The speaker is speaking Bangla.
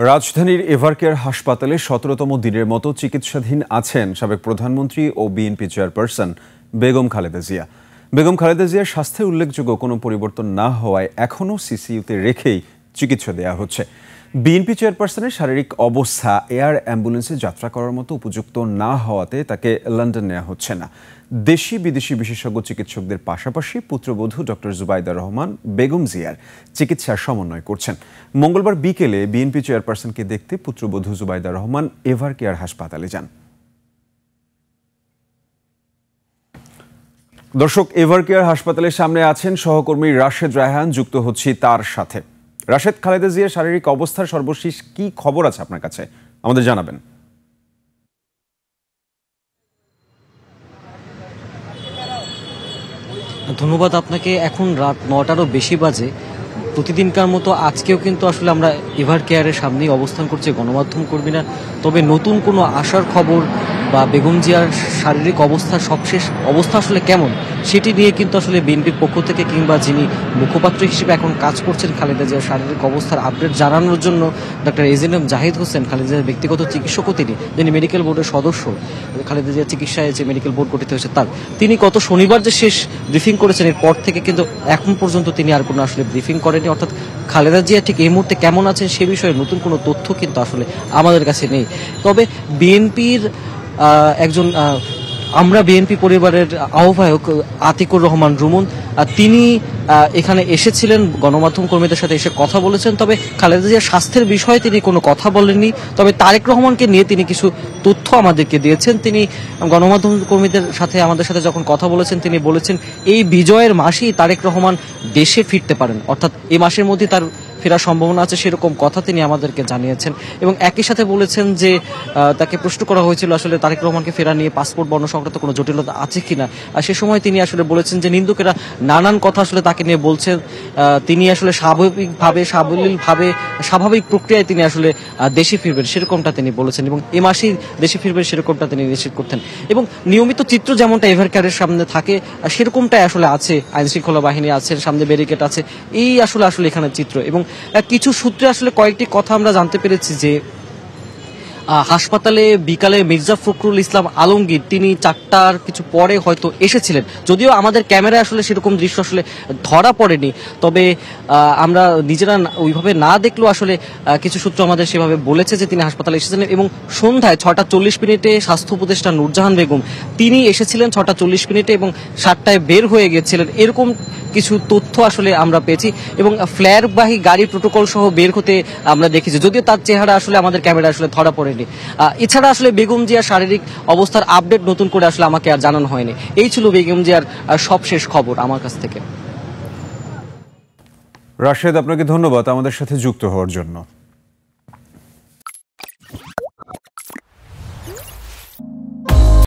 রাজধানীর এভারকেয়ার হাসপাতালে ১৭তম দিনের মতো চিকিৎসাধীন আছেন সাবেক প্রধানমন্ত্রী ও বিএনপি চেয়ারপারসন বেগম খালেদা জিয়া। বেগম খালেদা জিয়ার স্বাস্থ্যে উল্লেখযোগ্য কোনো পরিবর্তন না হওয়ায় এখনও সিসিইউতে রেখেই চিকিৎসা দেওয়া হচ্ছে। বিএনপি চেয়ারপারসনের শারীরিক অবস্থা এয়ার অ্যাম্বুলেন্সে যাত্রা করার মতো উপযুক্ত না হওয়াতে তাকে লন্ডন নেওয়া হচ্ছে না। দেশি বিদেশি বিশেষজ্ঞ চিকিৎসকদের পাশাপাশি পুত্রবধূ ডক্টর জুবাইদা রহমান বেগম জিয়ার চিকিৎসার সমন্বয় করছেন। মঙ্গলবার বিকেলে বিএনপি চেয়ারপারসনকে দেখতে পুত্রবধূ জুবাইদা রহমান এভারকেয়ার হাসপাতালে যান। দর্শক, এভারকেয়ার হাসপাতালের সামনে আছেন সহকর্মী রাশেদ রায়হান, যুক্ত হচ্ছি তার সাথে। রাশেদ, খালেদা জিয়ার শারীরিক অবস্থার সর্বশেষ কি খবর আছে আপনার কাছে, আমাদের জানাবেন। ধন্যবাদ আপনাকে। এখন রাত ৯টারও বেশি বাজে। প্রতিদিনকার মতো আজকেও কিন্তু আসলে আমরা এভারকেয়ারের সামনেই অবস্থান করছি গণমাধ্যম কর্মীরা। তবে নতুন কোনো আশার খবর বা বেগম জিয়ার শারীরিক অবস্থার সবশেষ অবস্থা আসলে কেমন সেটি নিয়ে কিন্তু আসলে বিএনপির পক্ষ থেকে কিংবা যিনি মুখপাত্র হিসেবে এখন কাজ করছেন খালেদা জিয়ার শারীরিক অবস্থার আপডেট জানানোর জন্য ডক্টর এজেএম জাহিদ হোসেন, খালেদা জিয়ার ব্যক্তিগত চিকিৎসকও যিনি মেডিকেল বোর্ডের সদস্য, খালেদা জিয়ার চিকিৎসায় যে মেডিকেল বোর্ড গঠিত হয়েছে তিনি গত শনিবার যে শেষ ব্রিফিং করেছেন, এরপর থেকে কিন্তু এখন পর্যন্ত তিনি আর কোনো আসলে ব্রিফিং করেনি। অর্থাৎ খালেদা জিয়া ঠিক এই মুহূর্তে কেমন আছেন সে বিষয়ে নতুন কোনো তথ্য কিন্তু আসলে আমাদের কাছে নেই। তবে বিএনপির একজন আমরা বিএনপি পরিবারের আহ্বায়ক আতিকুর রহমান রুমন, তিনি এখানে এসেছিলেন, গণমাধ্যম কর্মীদের সাথে এসে কথা বলেছেন। তবে খালেদা জিয়ার স্বাস্থ্যের বিষয়ে তিনি কোনো কথা বলেননি। তবে তারেক রহমানকে নিয়ে তিনি কিছু তথ্য আমাদেরকে দিয়েছেন। তিনি গণমাধ্যম কর্মীদের সাথে আমাদের সাথে যখন কথা বলেছেন, তিনি বলেছেন এই বিজয়ের মাসেই তারেক রহমান দেশে ফিরতে পারেন, অর্থাৎ এই মাসের মধ্যে তার ফেরার সম্ভাবনা আছে, সেরকম কথা তিনি আমাদেরকে জানিয়েছেন। এবং একই সাথে বলেছেন যে তাকে প্রশ্ন করা হয়েছিল আসলে তারেক রহমানকে ফেরা নিয়ে পাসপোর্ট বর্ণ সংক্রান্ত কোনো জটিলতা আছে কিনা। সে সময় তিনি আসলে বলেছেন যে নিন্দুকেরা নানান কথা আসলে তাকে নিয়ে বলছেন, তিনি আসলে স্বাভাবিক প্রক্রিয়ায় তিনি আসলে দেশে ফিরবেন সেরকমটা তিনি বলেছেন এবং এ মাসেই দেশে ফিরবেন সেরকমটা তিনি নিশ্চিত করতেন। এবং নিয়মিত চিত্র যেমনটা এভারকেয়ারের সামনে থাকে সেরকমটাই আসলে আছে, আইন শৃঙ্খলা বাহিনী আছে, সামনে ব্যারিকেড আছে, এই আসলে এখানে চিত্র। এবং কিছু সূত্রে আসলে কয়েকটি কথা আমরা জানতে পেরেছি যে হাসপাতালে বিকালে মির্জা ফখরুল ইসলাম আলমগীর তিনি ৪টার কিছু পরে হয়তো এসেছিলেন, যদিও আমাদের ক্যামেরায় আসলে সেরকম দৃশ্য আসলে ধরা পড়েনি। তবে আমরা নিজেরা ওইভাবে না দেখলেও আসলে কিছু সূত্র আমাদের সেভাবে বলেছে যে তিনি হাসপাতালে এসেছিলেন। এবং সন্ধ্যায় ৬টা ৪০ স্বাস্থ্য উপদেষ্টা নূরজাহান বেগম তিনি এসেছিলেন ৬টা ৪০ এবং ৭টায় বের হয়ে গেছিলেন, এরকম কিছু তথ্য আসলে আমরা পেয়েছি। এবং ফ্ল্যারবাহী গাড়ি প্রোটোকল সহ বের হতে আমরা দেখেছি, যদিও তার চেহারা আসলে আমাদের ক্যামেরা আসলে ধরা পড়েনি। এছাড়া আসলে বেগম জিয়ার শারীরিক অবস্থার আপডেট নতুন করে আসলে আমাকে আর জানানো হয়নি। এই ছিল বেগম জিয়ার সবশেষ খবর আমার কাছ থেকে। রাশেদ, আপনাকে ধন্যবাদ আমাদের সাথে যুক্ত হওয়ার জন্য।